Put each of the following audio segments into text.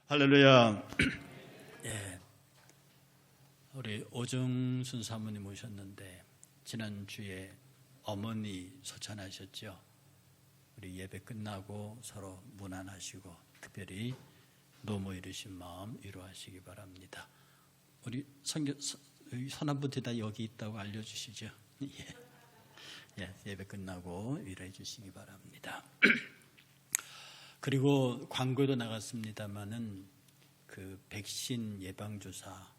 할렐루야. 예, 우리 오정순 사모님 오셨는데 지난주에 어머니 소천하셨죠. 우리 예배 끝나고 서로 문안하시고 특별히 노모 이르신 마음 위로하시기 바랍니다. 우리 선한분들 다 여기 있다고 알려주시죠. 예배 끝나고 위로해 주시기 바랍니다. 그리고 광고도 나갔습니다마는 그 백신 예방주사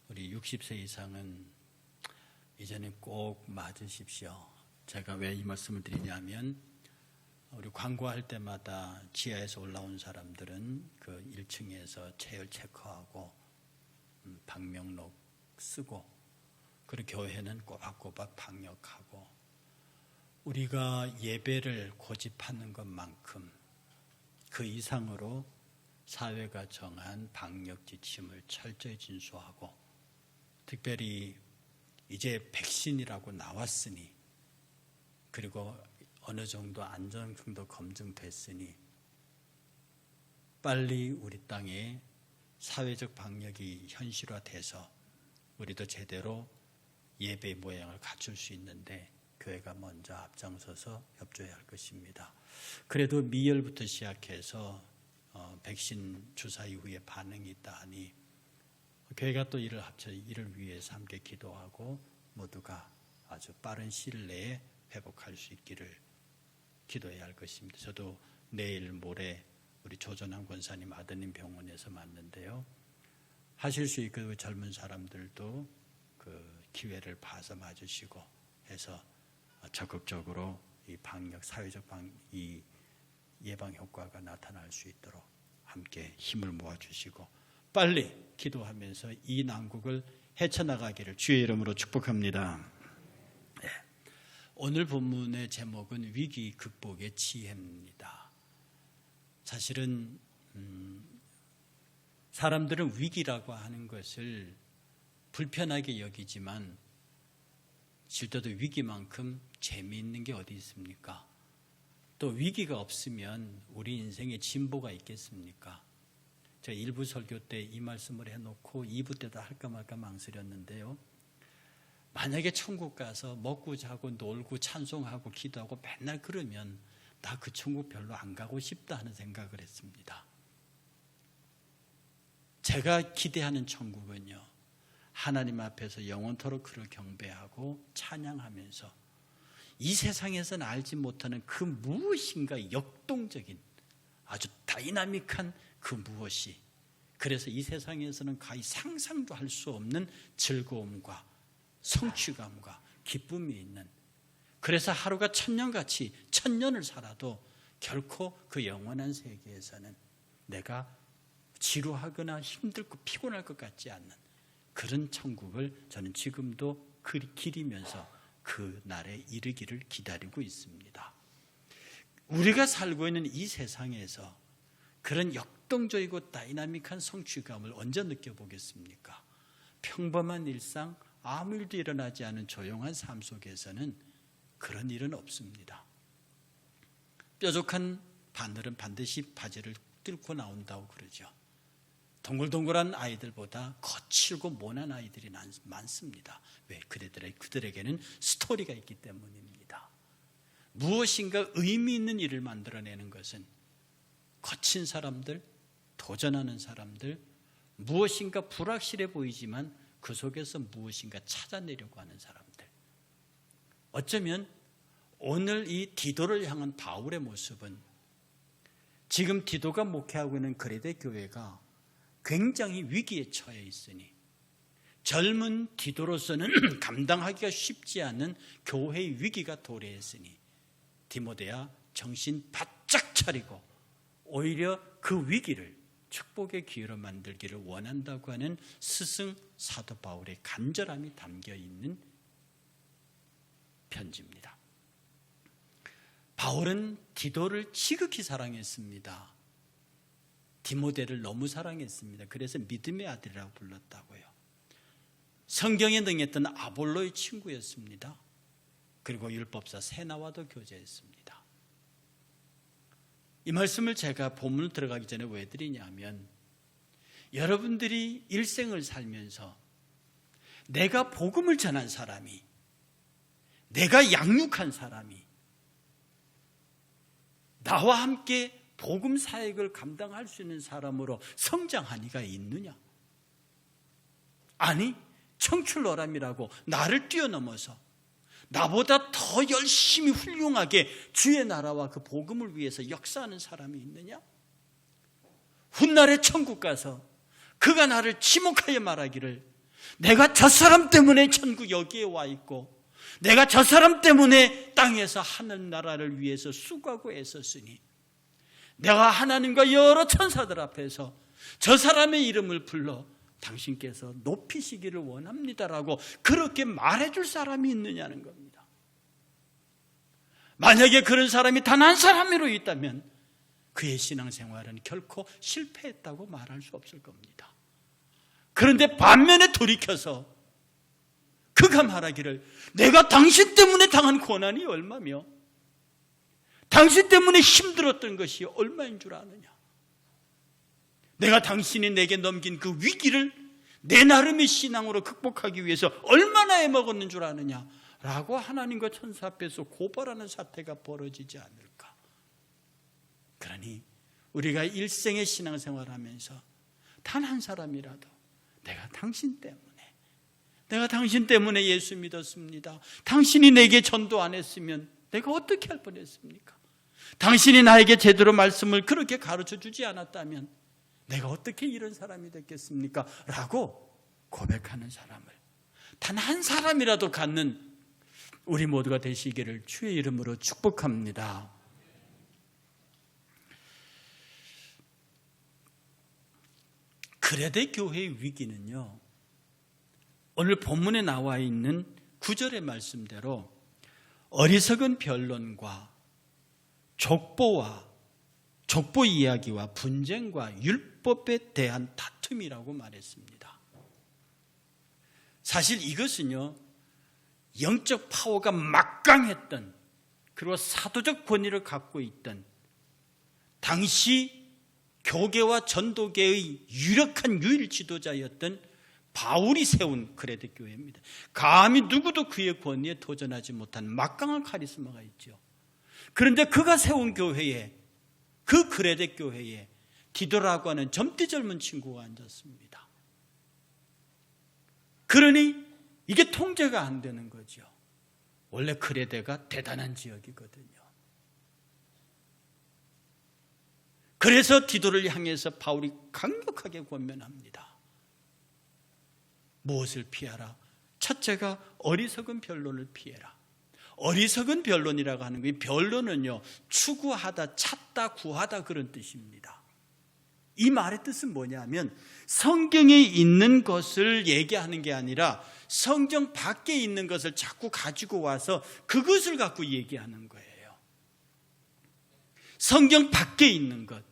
우리 60세 이상은 이제는 꼭 맞으십시오. 제가 왜 이 말씀을 드리냐면 우리 광고할 때마다 지하에서 올라온 사람들은 그 1층에서 체열 체크하고 방명록 쓰고 그리고 교회는 꼬박꼬박 방역하고 우리가 예배를 고집하는 것만큼 그 이상으로 사회가 정한 방역 지침을 철저히 준수하고 특별히 이제 백신이라고 나왔으니 그리고 어느 정도 안전성도 검증됐으니 빨리 우리 땅에 사회적 방역이 현실화돼서 우리도 제대로 예배 모양을 갖출 수 있는데 교회가 먼저 앞장서서 협조해야 할 것입니다. 그래도 미열부터 시작해서 백신 주사 이후에 반응이 있다 하니 교회가 또 이를 위해서 함께 기도하고 모두가 아주 빠른 시일 내에 회복할 수 있기를 기도해야 할 것입니다. 저도 내일 모레 우리 조전환 권사님 아드님 병원에서 맞는데요. 하실 수 있고 그 젊은 사람들도 그 기회를 봐서 맞으시고 해서 적극적으로 이 방역, 사회적 이 예방 효과가 나타날 수 있도록 함께 힘을 모아주시고 빨리 기도하면서 이 난국을 헤쳐나가기를 주의 이름으로 축복합니다. 네. 오늘 본문의 제목은 위기 극복의 지혜입니다. 사실은 사람들은 위기라고 하는 것을 불편하게 여기지만 실제로 위기만큼 재미있는 게 어디 있습니까? 또 위기가 없으면 우리 인생에 진보가 있겠습니까? 제가 1부 설교 때 이 말씀을 해놓고 2부 때도 할까 말까 망설였는데요. 만약에 천국 가서 먹고 자고 놀고 찬송하고 기도하고 맨날 그러면 나 그 천국 별로 안 가고 싶다 하는 생각을 했습니다. 제가 기대하는 천국은요. 하나님 앞에서 영원토록 그를 경배하고 찬양하면서 이 세상에서는 알지 못하는 그 무엇인가 역동적인 아주 다이나믹한 그 무엇이 그래서 이 세상에서는 거의 상상도 할 수 없는 즐거움과 성취감과 기쁨이 있는 그래서 하루가 천년같이 천년을 살아도 결코 그 영원한 세계에서는 내가 지루하거나 힘들고 피곤할 것 같지 않는 그런 천국을 저는 지금도 기리면서 그 날에 이르기를 기다리고 있습니다. 우리가 살고 있는 이 세상에서 그런 역동적이고 다이나믹한 성취감을 언제 느껴보겠습니까? 평범한 일상, 아무 일도 일어나지 않은 조용한 삶 속에서는 그런 일은 없습니다. 뾰족한 바늘은 반드시 바지를 뚫고 나온다고 그러죠. 동글동글한 아이들보다 거칠고 모난 아이들이 많습니다. 왜? 그들에게는 스토리가 있기 때문입니다. 무엇인가 의미 있는 일을 만들어내는 것은 거친 사람들, 도전하는 사람들, 무엇인가 불확실해 보이지만 그 속에서 무엇인가 찾아내려고 하는 사람들. 어쩌면 오늘 이 디도를 향한 바울의 모습은 지금 디도가 목회하고 있는 그레데 교회가 굉장히 위기에 처해 있으니 젊은 디도로서는 감당하기가 쉽지 않은 교회의 위기가 도래했으니 디모데야 정신 바짝 차리고 오히려 그 위기를 축복의 기회로 만들기를 원한다고 하는 스승 사도 바울의 간절함이 담겨 있는 편지입니다. 바울은 디도를 지극히 사랑했습니다. 디모데를 너무 사랑했습니다. 그래서 믿음의 아들이라고 불렀다고요. 성경에 능했던 아볼로의 친구였습니다. 그리고 율법사 세나와도 교제했습니다. 이 말씀을 제가 본문을 들어가기 전에 왜 드리냐면 여러분들이 일생을 살면서 내가 복음을 전한 사람이, 내가 양육한 사람이 나와 함께 복음 사역을 감당할 수 있는 사람으로 성장한 이가 있느냐? 아니, 청출어람이라고 나를 뛰어넘어서 나보다 더 열심히 훌륭하게 주의 나라와 그 복음을 위해서 역사하는 사람이 있느냐? 훗날에 천국 가서 그가 나를 지목하여 말하기를 내가 저 사람 때문에 천국 여기에 와 있고 내가 저 사람 때문에 땅에서 하늘나라를 위해서 수고하고 애썼으니 내가 하나님과 여러 천사들 앞에서 저 사람의 이름을 불러 당신께서 높이시기를 원합니다라고 그렇게 말해줄 사람이 있느냐는 겁니다. 만약에 그런 사람이 단 한 사람이로 있다면 그의 신앙생활은 결코 실패했다고 말할 수 없을 겁니다. 그런데 반면에 돌이켜서 그가 말하기를 내가 당신 때문에 당한 고난이 얼마며 당신 때문에 힘들었던 것이 얼마인 줄 아느냐? 내가 당신이 내게 넘긴 그 위기를 내 나름의 신앙으로 극복하기 위해서 얼마나 애먹었는 줄 아느냐? 라고 하나님과 천사 앞에서 고발하는 사태가 벌어지지 않을까? 그러니 우리가 일생의 신앙생활을 하면서 단 한 사람이라도 내가 당신 때문에 예수 믿었습니다. 당신이 내게 전도 안 했으면 내가 어떻게 할 뻔했습니까? 당신이 나에게 제대로 말씀을 그렇게 가르쳐 주지 않았다면 내가 어떻게 이런 사람이 됐겠습니까? 라고 고백하는 사람을 단 한 사람이라도 갖는 우리 모두가 되시기를 주의 이름으로 축복합니다. 그레데 교회의 위기는요, 오늘 본문에 나와 있는 9절의 말씀대로 어리석은 변론과 족보 이야기와 분쟁과 율법에 대한 다툼이라고 말했습니다. 사실 이것은요, 영적 파워가 막강했던, 그리고 사도적 권위를 갖고 있던 당시 교계와 전도계의 유력한 유일 지도자였던 바울이 세운 그레데 교회입니다. 감히 누구도 그의 권위에 도전하지 못한 막강한 카리스마가 있죠. 그런데 그가 세운 교회에, 그 그레데 교회에 디도라고 하는 젊디 젊은 친구가 앉았습니다. 그러니 이게 통제가 안 되는 거죠. 원래 그레데가 대단한 지역이거든요. 그래서 디도를 향해서 바울이 강력하게 권면합니다. 무엇을 피하라? 첫째가 어리석은 변론을 피해라. 어리석은 변론이라고 하는 게, 변론은요, 추구하다, 찾다, 구하다 그런 뜻입니다. 이 말의 뜻은 뭐냐면 성경에 있는 것을 얘기하는 게 아니라 성경 밖에 있는 것을 자꾸 가지고 와서 그것을 갖고 얘기하는 거예요. 성경 밖에 있는 것,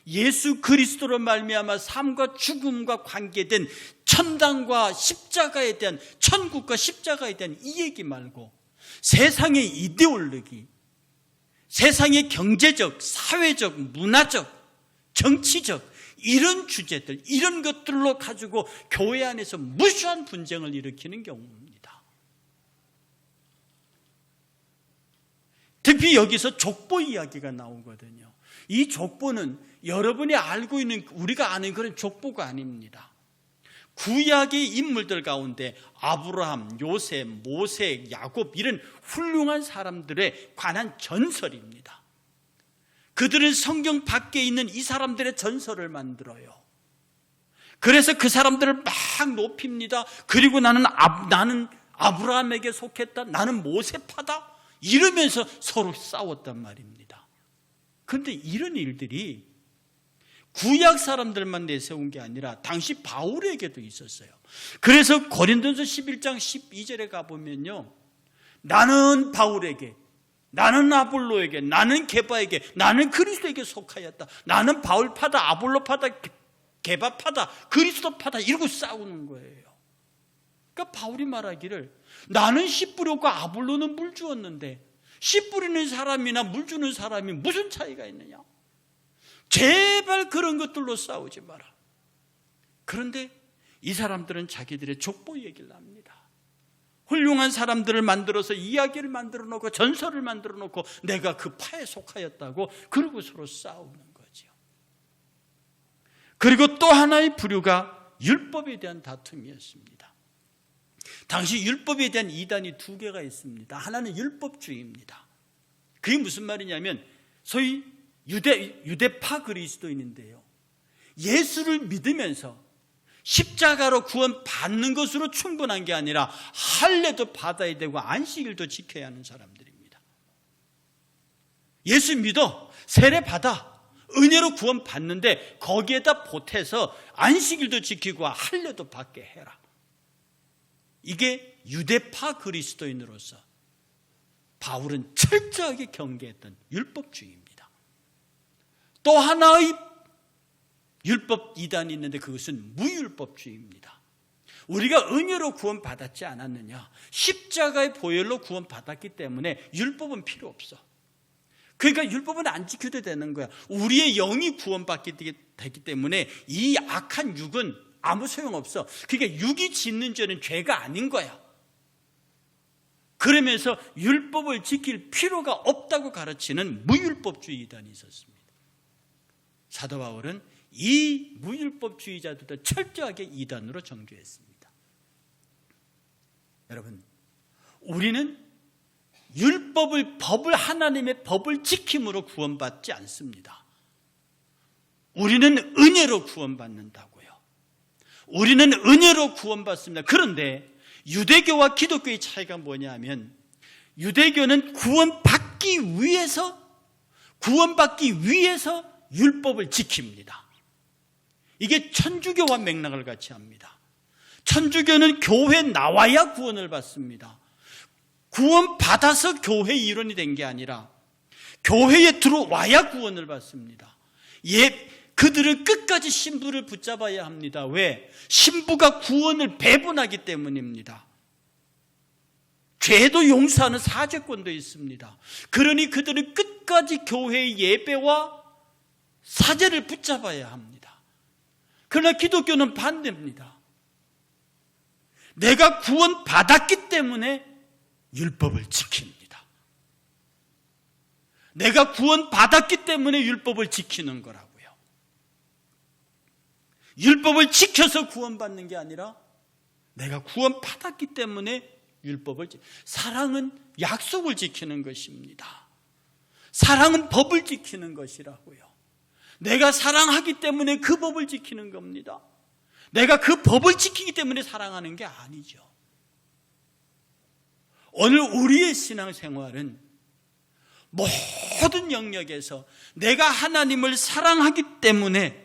예수 그리스도로 말미암아 삶과 죽음과 관계된 천당과 십자가에 대한, 천국과 십자가에 대한 이 얘기 말고 세상의 이데올로기, 세상의 경제적, 사회적, 문화적, 정치적 이런 주제들, 이런 것들로 가지고 교회 안에서 무수한 분쟁을 일으키는 경우입니다. 특히 여기서 족보 이야기가 나오거든요. 이 족보는 여러분이 알고 있는, 우리가 아는 그런 족보가 아닙니다. 구약의 인물들 가운데 아브라함, 요셉, 모세, 야곱 이런 훌륭한 사람들에 관한 전설입니다. 그들은 성경 밖에 있는 이 사람들의 전설을 만들어요. 그래서 그 사람들을 막 높입니다. 그리고 나는 아브라함에게 속했다, 나는 모세파다 이러면서 서로 싸웠단 말입니다. 그런데 이런 일들이 구약 사람들만 내세운 게 아니라 당시 바울에게도 있었어요. 그래서 고린도서 11장 12절에 가보면요, 나는 바울에게, 나는 아볼로에게, 나는 게바에게, 나는 그리스도에게 속하였다, 나는 바울파다, 아볼로파다, 게바파다, 그리스도파다 이러고 싸우는 거예요. 그러니까 바울이 말하기를 나는 씨 뿌렸고 아볼로는 물 주었는데 씨 뿌리는 사람이나 물 주는 사람이 무슨 차이가 있느냐? 제발 그런 것들로 싸우지 마라. 그런데 이 사람들은 자기들의 족보 얘기를 합니다. 훌륭한 사람들을 만들어서 이야기를 만들어 놓고 전설을 만들어 놓고 내가 그 파에 속하였다고 그러고 서로 싸우는 거죠. 그리고 또 하나의 부류가 율법에 대한 다툼이었습니다. 당시 율법에 대한 이단이 두 개가 있습니다. 하나는 율법주의입니다. 그게 무슨 말이냐면 소위 유대파 그리스도인인데요, 예수를 믿으면서 십자가로 구원받는 것으로 충분한 게 아니라 할례도 받아야 되고 안식일도 지켜야 하는 사람들입니다. 예수 믿어, 세례 받아, 은혜로 구원받는데 거기에다 보태서 안식일도 지키고 할례도 받게 해라. 이게 유대파 그리스도인으로서 바울은 철저하게 경계했던 율법주의입니다. 또 하나의 율법 이단이 있는데 그것은 무율법주의입니다. 우리가 은혜로 구원받았지 않았느냐, 십자가의 보혈로 구원받았기 때문에 율법은 필요 없어. 그러니까 율법은 안 지켜도 되는 거야. 우리의 영이 구원받기 되기 때문에 이 악한 육은 아무 소용없어. 그러니까 육이 짓는 죄는 죄가 아닌 거야. 그러면서 율법을 지킬 필요가 없다고 가르치는 무율법주의 이단이 있었습니다. 사도 바울은 이 무율법주의자들도 철저하게 이단으로 정죄했습니다. 여러분, 우리는 법을 하나님의 법을 지킴으로 구원받지 않습니다. 우리는 은혜로 구원받는다고요. 우리는 은혜로 구원받습니다. 그런데 유대교와 기독교의 차이가 뭐냐면 유대교는 구원받기 위해서 율법을 지킵니다. 이게 천주교와 맥락을 같이 합니다. 천주교는 교회에 나와야 구원을 받습니다. 구원받아서 교회 일원이 된 게 아니라 교회에 들어와야 구원을 받습니다. 그들은 끝까지 신부를 붙잡아야 합니다. 왜? 신부가 구원을 배분하기 때문입니다. 죄도 용서하는 사죄권도 있습니다. 그러니 그들은 끝까지 교회의 예배와 사제를 붙잡아야 합니다. 그러나 기독교는 반대입니다. 내가 구원받았기 때문에 율법을 지킵니다. 내가 구원받았기 때문에 율법을 지키는 거라고요. 율법을 지켜서 구원받는 게 아니라 내가 구원받았기 때문에 사랑은 약속을 지키는 것입니다. 사랑은 법을 지키는 것이라고요. 내가 사랑하기 때문에 그 법을 지키는 겁니다. 내가 그 법을 지키기 때문에 사랑하는 게 아니죠. 오늘 우리의 신앙생활은 모든 영역에서 내가 하나님을 사랑하기 때문에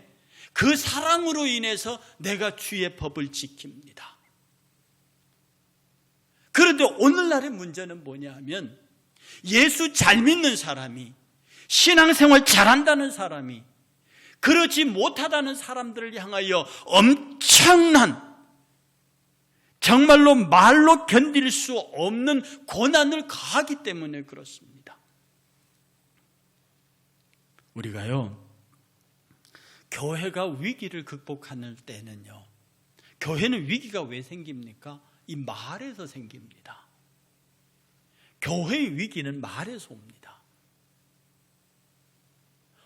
그 사랑으로 인해서 내가 주의 법을 지킵니다. 그런데 오늘날의 문제는 뭐냐 하면 예수 잘 믿는 사람이, 신앙생활 잘한다는 사람이 그렇지 못하다는 사람들을 향하여 엄청난, 정말로 말로 견딜 수 없는 고난을 가하기 때문에 그렇습니다. 우리가요, 교회가 위기를 극복하는 때는요, 교회는 위기가 왜 생깁니까? 이 말에서 생깁니다. 교회의 위기는 말에서 옵니다.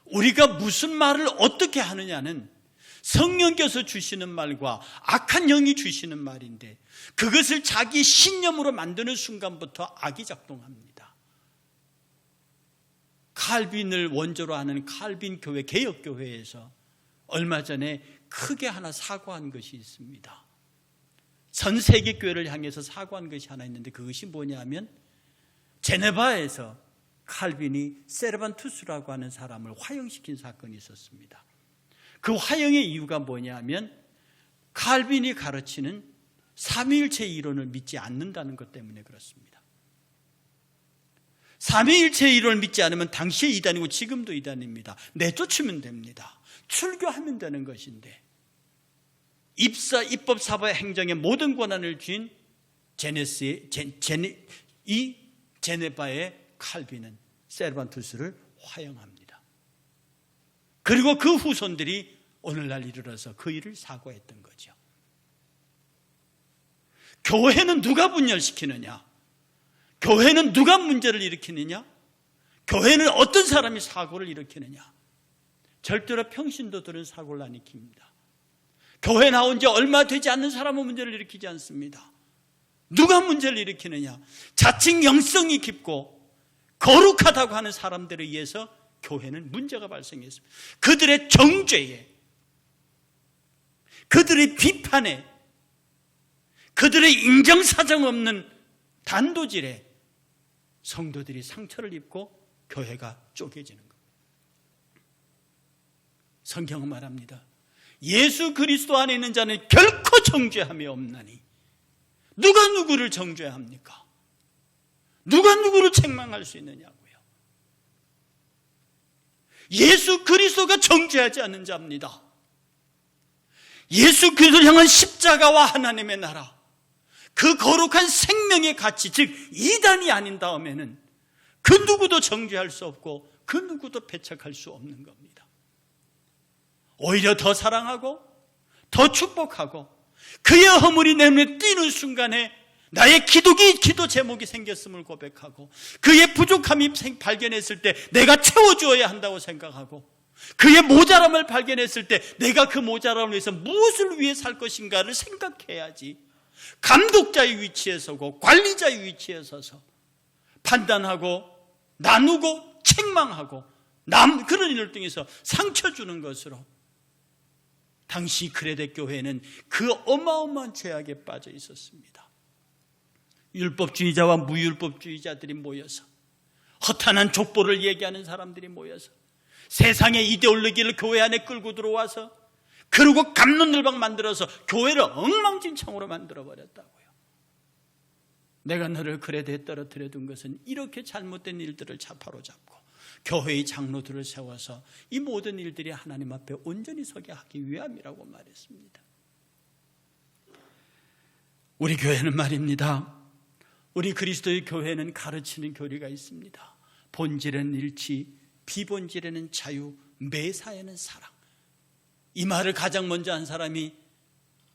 우리가 무슨 말을 어떻게 하느냐는 성령께서 주시는 말과 악한 영이 주시는 말인데 그것을 자기 신념으로 만드는 순간부터 악이 작동합니다. 칼빈을 원조로 하는 칼빈 교회, 개혁교회에서 얼마 전에 크게 하나 사과한 것이 있습니다. 전 세계 교회를 향해서 사과한 것이 하나 있는데 그것이 뭐냐면 제네바에서 칼빈이 세르반투스라고 하는 사람을 화형시킨 사건이 있었습니다. 그 화형의 이유가 뭐냐면 칼빈이 가르치는 삼위일체 이론을 믿지 않는다는 것 때문에 그렇습니다. 삼위일체 이론을 믿지 않으면 당시의 이단이고 지금도 이단입니다. 내쫓으면 됩니다. 출교하면 되는 것인데 입사, 입법, 사법, 행정의 모든 권한을 쥔 제네바의 칼빈은 세르반투스를 화형합니다. 그리고 그 후손들이 오늘날 이르러서 그 일을 사고했던 거죠. 교회는 누가 분열시키느냐? 교회는 누가 문제를 일으키느냐? 교회는 어떤 사람이 사고를 일으키느냐? 절대로 평신도들은 사고를 안 일으킵니다. 교회 나온 지 얼마 되지 않는 사람은 문제를 일으키지 않습니다. 누가 문제를 일으키느냐? 자칭 영성이 깊고 거룩하다고 하는 사람들에 의해서 교회는 문제가 발생했습니다. 그들의 정죄에, 그들의 비판에, 그들의 인정사정 없는 단도질에 성도들이 상처를 입고 교회가 쪼개지는 겁니다. 성경은 말합니다. 예수 그리스도 안에 있는 자는 결코 정죄함이 없나니 누가 누구를 정죄합니까? 누가 누구를 책망할 수 있느냐고요. 예수 그리스도가 정죄하지 않는 자입니다. 예수 그리스도를 향한 십자가와 하나님의 나라, 그 거룩한 생명의 가치, 즉 이단이 아닌 다음에는 그 누구도 정죄할 수 없고 그 누구도 배척할 수 없는 겁니다. 오히려 더 사랑하고 더 축복하고 그의 허물이 내 눈에 띄는 순간에 나의 기도 제목이 생겼음을 고백하고 그의 부족함이 발견했을 때 내가 채워주어야 한다고 생각하고 그의 모자람을 발견했을 때 내가 그 모자람을 위해서 무엇을 위해 살 것인가를 생각해야지, 감독자의 위치에 서고 관리자의 위치에 서서 판단하고 나누고 책망하고 그런 일을 통해서 상처 주는 것으로 당시 크레데 교회는 그 어마어마한 죄악에 빠져 있었습니다. 율법주의자와 무율법주의자들이 모여서, 허탄한 족보를 얘기하는 사람들이 모여서 세상의 이데올로기를 교회 안에 끌고 들어와서 그리고 갑론을박 만들어서 교회를 엉망진창으로 만들어버렸다고요. 내가 너를 크레데에 떨어뜨려 둔 것은 이렇게 잘못된 일들을 바로잡고 교회의 장로들을 세워서 이 모든 일들이 하나님 앞에 온전히 서게 하기 위함이라고 말했습니다. 우리 교회는 말입니다, 우리 그리스도의 교회는 가르치는 교리가 있습니다. 본질에는 일치, 비본질에는 자유, 매사에는 사랑. 이 말을 가장 먼저 한 사람이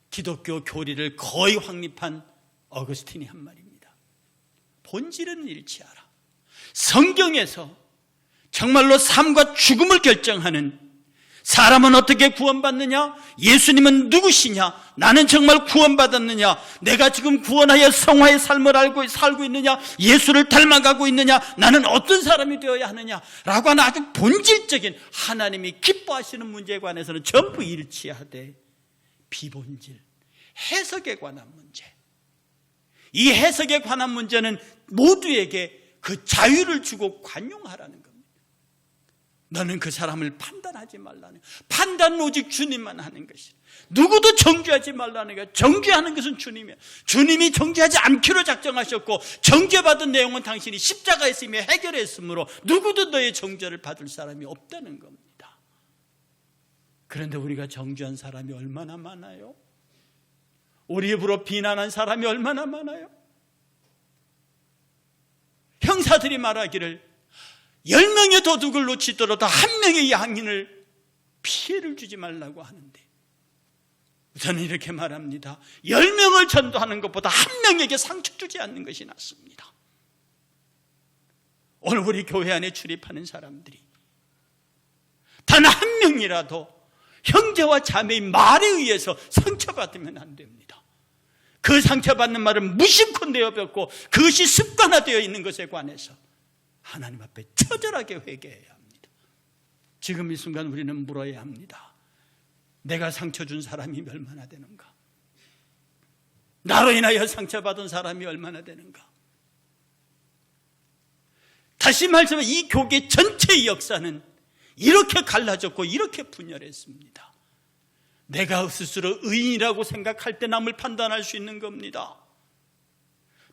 기독교 교리를 거의 확립한 어거스틴이 한 말입니다. 본질에는 일치하라. 성경에서 정말로 삶과 죽음을 결정하는, 사람은 어떻게 구원받느냐? 예수님은 누구시냐? 나는 정말 구원받았느냐? 내가 지금 구원하여 성화의 삶을 살고 있느냐? 예수를 닮아가고 있느냐? 나는 어떤 사람이 되어야 하느냐? 라고 하는 아주 본질적인 하나님이 기뻐하시는 문제에 관해서는 전부 일치하되, 비본질, 해석에 관한 문제, 이 해석에 관한 문제는 모두에게 그 자유를 주고 관용하라는 겁니다. 너는 그 사람을 판단하지 말라는, 판단은 오직 주님만 하는 것이다. 누구도 정죄하지 말라는 거야. 정죄하는 것은 주님이야. 주님이 정죄하지 않기로 작정하셨고 정죄받은 내용은 당신이 십자가에서 이미 해결했으므로 누구도 너의 정죄를 받을 사람이 없다는 겁니다. 그런데 우리가 정죄한 사람이 얼마나 많아요? 우리 입으로 비난한 사람이 얼마나 많아요? 형사들이 말하기를 10명의 도둑을 놓치더라도 1명의 양인을 피해를 주지 말라고 하는데, 저는 이렇게 말합니다. 10명을 전도하는 것보다 1명에게 상처 주지 않는 것이 낫습니다. 오늘 우리 교회 안에 출입하는 사람들이 단 1명이라도 형제와 자매의 말에 의해서 상처받으면 안 됩니다. 그 상처받는 말은 무심코 내어뱉고 그것이 습관화되어 있는 것에 관해서 하나님 앞에 처절하게 회개해야 합니다. 지금 이 순간 우리는 물어야 합니다. 내가 상처 준 사람이 얼마나 되는가? 나로 인하여 상처받은 사람이 얼마나 되는가? 다시 말하면 이 교계 전체의 역사는 이렇게 갈라졌고 이렇게 분열했습니다. 내가 스스로 의인이라고 생각할 때 남을 판단할 수 있는 겁니다.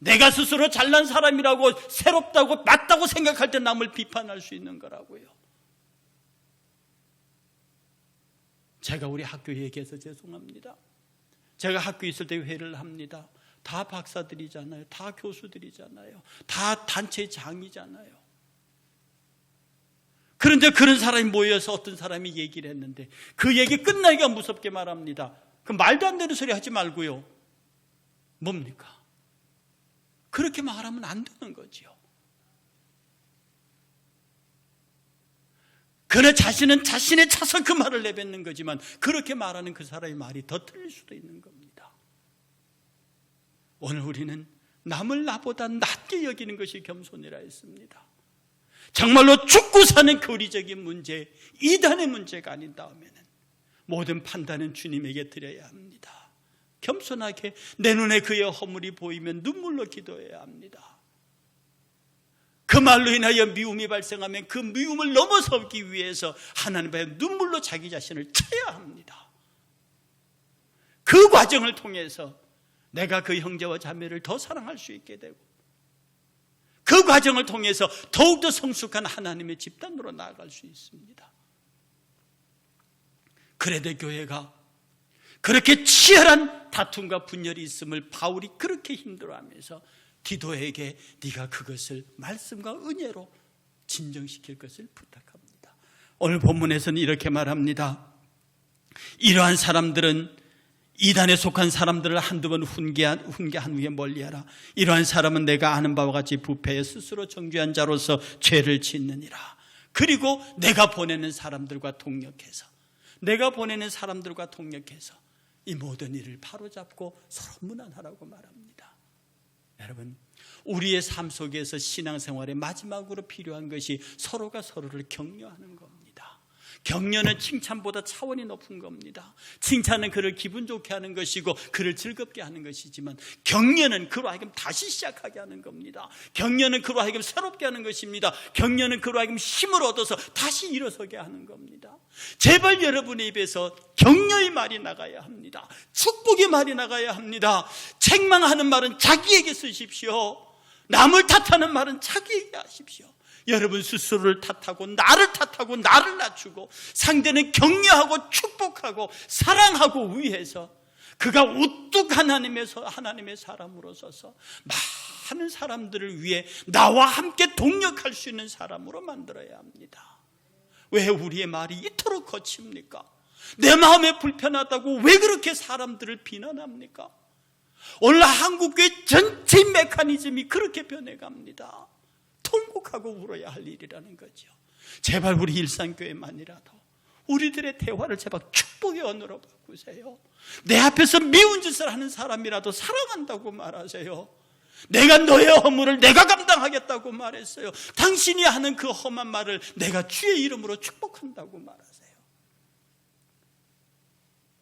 내가 스스로 잘난 사람이라고, 새롭다고, 맞다고 생각할 때 남을 비판할 수 있는 거라고요. 제가 우리 학교 얘기해서 죄송합니다. 제가 학교에 있을 때 회의를 합니다. 다 박사들이잖아요. 다 교수들이잖아요. 다 단체 장이잖아요. 그런데 그런 사람이 모여서 어떤 사람이 얘기를 했는데 그 얘기 끝나기가 무섭게 말합니다. 그 말도 안 되는 소리 하지 말고요. 뭡니까? 그렇게 말하면 안 되는 거지요. 그러나 자신은 자신에 차서 그 말을 내뱉는 거지만 그렇게 말하는 그 사람의 말이 더 틀릴 수도 있는 겁니다. 오늘 우리는 남을 나보다 낮게 여기는 것이 겸손이라 했습니다. 정말로 죽고 사는 교리적인 문제, 이단의 문제가 아닌 다음에는 모든 판단은 주님에게 드려야 합니다. 겸손하게 내 눈에 그의 허물이 보이면 눈물로 기도해야 합니다. 그 말로 인하여 미움이 발생하면 그 미움을 넘어서기 위해서 하나님 앞에 눈물로 자기 자신을 쳐야 합니다. 그 과정을 통해서 내가 그 형제와 자매를 더 사랑할 수 있게 되고 그 과정을 통해서 더욱더 성숙한 하나님의 집단으로 나아갈 수 있습니다. 그레데 교회가 그렇게 치열한 다툼과 분열이 있음을 바울이 그렇게 힘들어하면서 디도에게 네가 그것을 말씀과 은혜로 진정시킬 것을 부탁합니다. 오늘 본문에서는 이렇게 말합니다. 이러한 사람들은 이단에 속한 사람들을 한두 번 훈계한 후에 멀리하라. 이러한 사람은 내가 아는 바와 같이 부패에 스스로 정죄한 자로서 죄를 짓느니라. 그리고 내가 보내는 사람들과 동력해서 이 모든 일을 바로잡고 서로 무난하라고 말합니다. 여러분, 우리의 삶 속에서 신앙생활의 마지막으로 필요한 것이 서로가 서로를 격려하는 겁니다. 격려는 칭찬보다 차원이 높은 겁니다. 칭찬은 그를 기분 좋게 하는 것이고 그를 즐겁게 하는 것이지만 격려는 그로 하여금 다시 시작하게 하는 겁니다. 격려는 그로 하여금 새롭게 하는 것입니다. 격려는 그로 하여금 힘을 얻어서 다시 일어서게 하는 겁니다. 제발 여러분의 입에서 격려의 말이 나가야 합니다. 축복의 말이 나가야 합니다. 책망하는 말은 자기에게 쓰십시오. 남을 탓하는 말은 자기에게 하십시오. 여러분 스스로를 탓하고 나를 낮추고 상대는 격려하고 축복하고 사랑하고 위해서 그가 우뚝 하나님의 사람으로 서서 많은 사람들을 위해 나와 함께 동력할 수 있는 사람으로 만들어야 합니다. 왜 우리의 말이 이토록 거칩니까? 내 마음에 불편하다고 왜 그렇게 사람들을 비난합니까? 오늘 한국교회 전체 메커니즘이 그렇게 변해갑니다. 통곡하고 울어야 할 일이라는 거죠. 제발 우리 일산교회만이라도 우리들의 대화를 제발 축복의 언어로 바꾸세요. 내 앞에서 미운 짓을 하는 사람이라도 사랑한다고 말하세요. 내가 너의 허물을 내가 감당하겠다고 말했어요. 당신이 하는 그 험한 말을 내가 주의 이름으로 축복한다고 말하세요.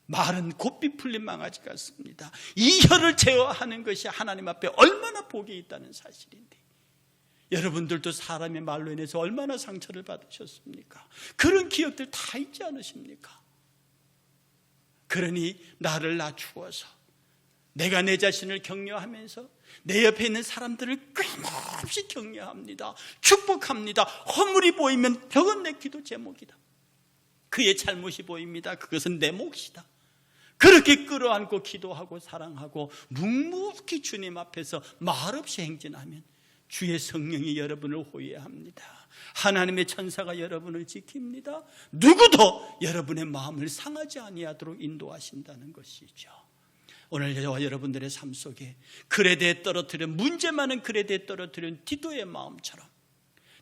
말은 곱비 풀린 망아지 같습니다. 이 혀를 제어하는 것이 하나님 앞에 얼마나 복이 있다는 사실인데 여러분들도 사람의 말로 인해서 얼마나 상처를 받으셨습니까? 그런 기억들 다 있지 않으십니까? 그러니 나를 낮추어서 내가 내 자신을 격려하면서 내 옆에 있는 사람들을 끊임없이 격려합니다. 축복합니다. 허물이 보이면 그건 내 기도 제목이다. 그의 잘못이 보입니다. 그것은 내 몫이다. 그렇게 끌어안고 기도하고 사랑하고 묵묵히 주님 앞에서 말없이 행진하면 주의 성령이 여러분을 호위합니다. 하나님의 천사가 여러분을 지킵니다. 누구도 여러분의 마음을 상하지 아니하도록 인도하신다는 것이죠. 오늘 저와 여러분들의 삶 속에 그레데에 떨어뜨린 문제 많은 그레데에 떨어뜨린 디도의 마음처럼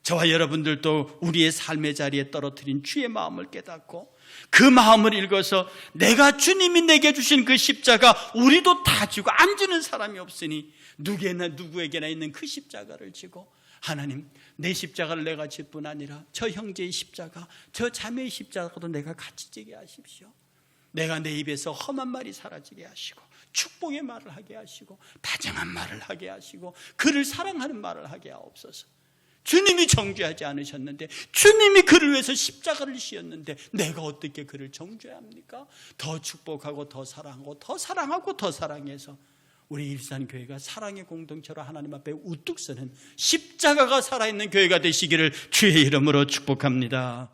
저와 여러분들도 우리의 삶의 자리에 떨어뜨린 주의 마음을 깨닫고 그 마음을 읽어서 내가 주님이 내게 주신 그 십자가 우리도 다 지고 안 주는 사람이 없으니 누구에게나 있는 그 십자가를 지고 하나님 내 십자가를 내가 질 뿐 아니라 저 형제의 십자가 저 자매의 십자가도 내가 같이 지게 하십시오. 내가 내 입에서 험한 말이 사라지게 하시고 축복의 말을 하게 하시고 다정한 말을 하게 하시고 그를 사랑하는 말을 하게 하옵소서. 주님이 정죄하지 않으셨는데 주님이 그를 위해서 십자가를 지었는데 내가 어떻게 그를 정죄합니까? 더 축복하고 더 사랑하고 더 사랑하고 더 사랑해서 우리 일산교회가 사랑의 공동체로 하나님 앞에 우뚝 서는 십자가가 살아있는 교회가 되시기를 주의 이름으로 축복합니다.